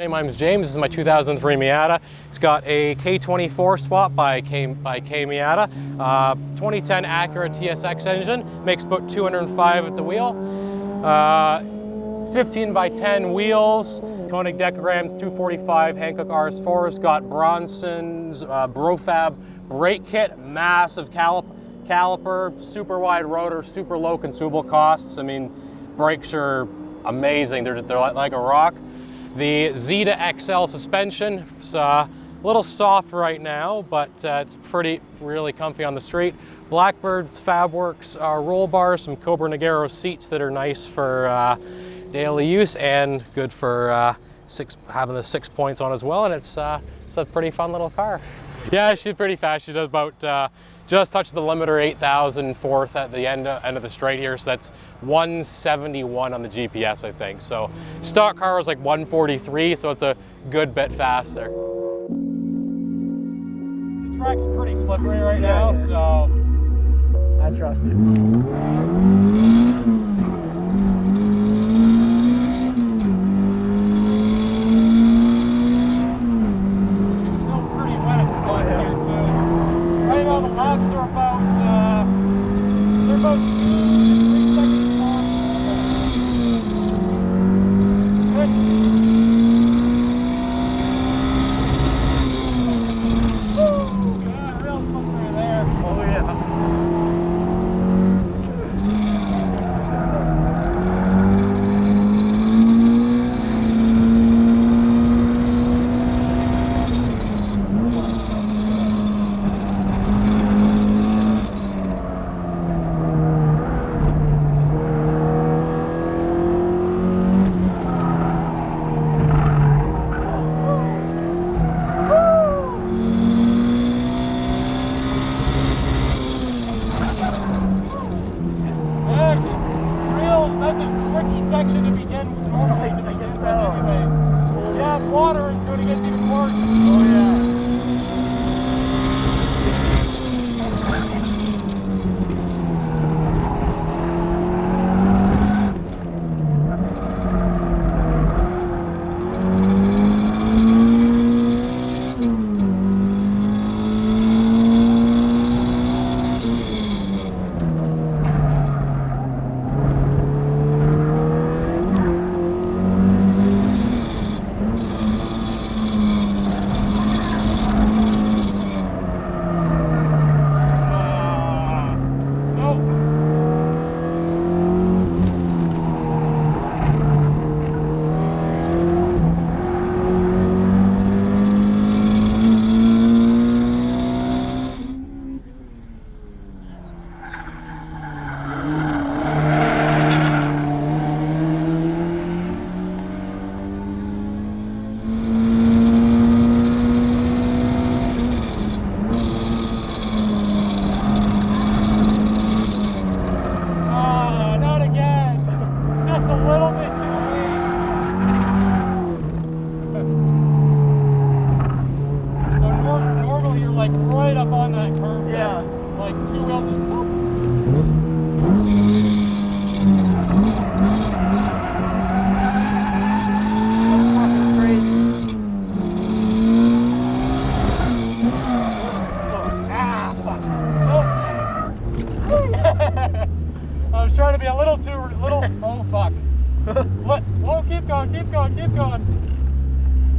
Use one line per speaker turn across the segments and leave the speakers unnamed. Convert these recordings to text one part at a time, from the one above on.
Hey, my name is James. This is my 2003 Miata. It's got a K24 swap by K Miata. 2010 Acura TSX engine. Makes about 205 at the wheel. 15 by 10 wheels. Koenig decograms, 245 Hankook RS4s. Got Bronson's Brofab brake kit. Massive caliper. Super wide rotor. Super low consumable costs. I mean, brakes are amazing. They're like a rock. The Zeta XL suspension, it's a little soft right now, but it's really comfy on the street. Blackbird's Fabworks roll bars, some Cobra Negero seats that are nice for daily use and good for having the 6 points on as well. And it's a pretty fun little car. Yeah, she's pretty fast. She does about just touched the limiter 8,000 fourth at the end of the straight here, so that's 171 on the GPS, I think. So stock car was like 143, so it's a good bit faster. The track's pretty slippery right now, so
I trust you.
Laps are about, they're about 2 to 3 seconds long. Good. Woo! Yeah, real slippery there. Oh yeah. That's a tricky section to begin with normally to begin with anyways. You add water into it, it gets even worse. Oh yeah. Like right up on that curve. Yeah. There. Like 2 wheels just whoop.
That's fucking crazy.
I was trying to be a little oh fuck. What? Whoa, keep going.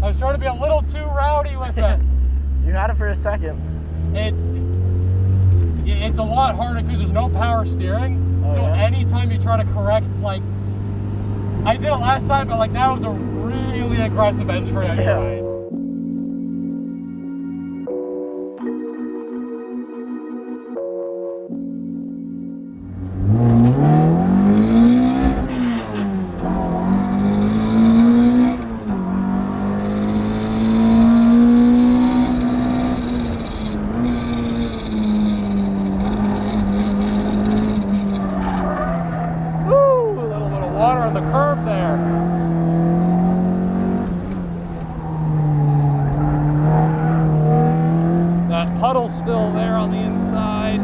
I was trying to be a little too rowdy with it.
You had it for a second.
It's a lot harder because there's no power steering. So anytime you try to correct, like, I did it last time, but like that was a really aggressive entry on your ride. The curb there. That puddle's still there on the inside.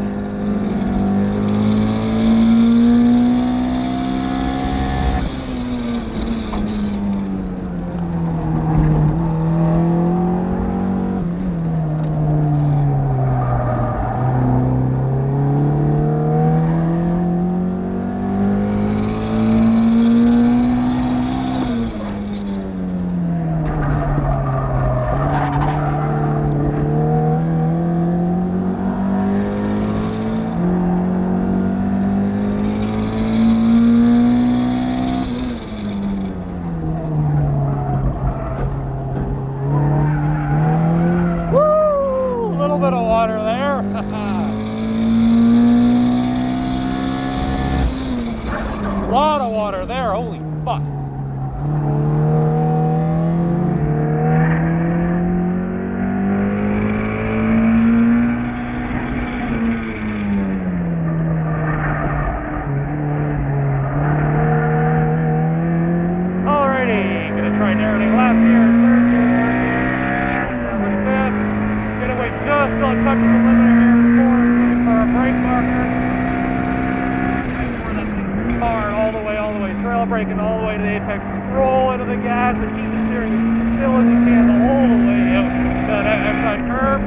Okay, scroll into the gas and keep the steering as still as you can the whole way out to that outside curb.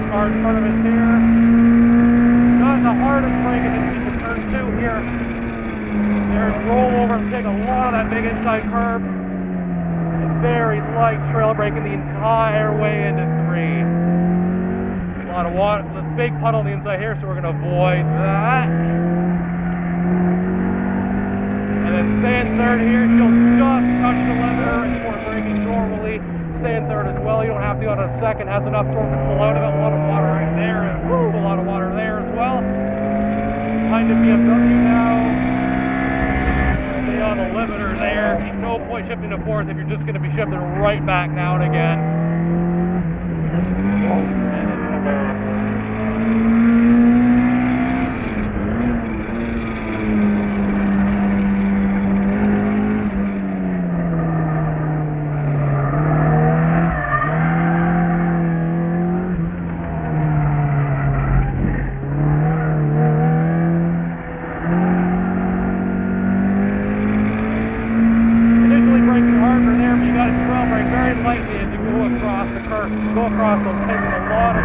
Car in front of us here. Not the hardest braking into turn 2 here. There, roll over and take a lot of that big inside curb. And very light trail braking the entire way into 3. A lot of water, the big puddle on the inside here, so we're going to avoid that. And then stay in third here. She'll just touch the limiter before braking normally. Stay in third as well. You don't have to go to second. Has enough torque to pull out of it. A lot of water right there. And woo, a lot of water there as well. Behind the BMW now. Stay on the limiter there. No point shifting to fourth if you're just going to be shifting right back now and again. Lightly as you go across the curb, taking a lot of